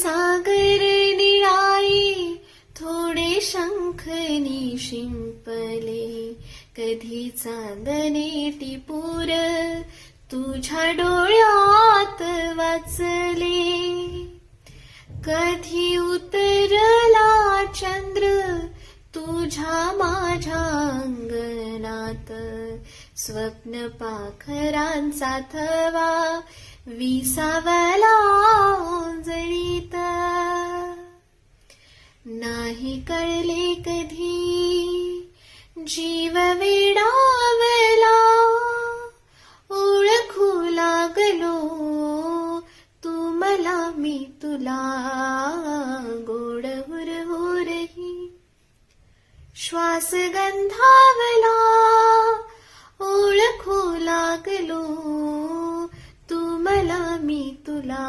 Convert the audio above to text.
सागर निळाई थोडे शंख शिंपले, कधी चांदणे टिपूर तुझ्या डोळ्यात वाचले, कधी उतरला चंद्र तुझ्या माझ्या अंगणात, स्वप्न पाखरांचा थवा विसावला ओंजळीत. नाही कळले कधी जीव वेडावला, ओळखू लागलो तू मला मी तुला, गोड हुरहुरही श्वास गंधावला, ओळखू लागलो तू मला मी तुला.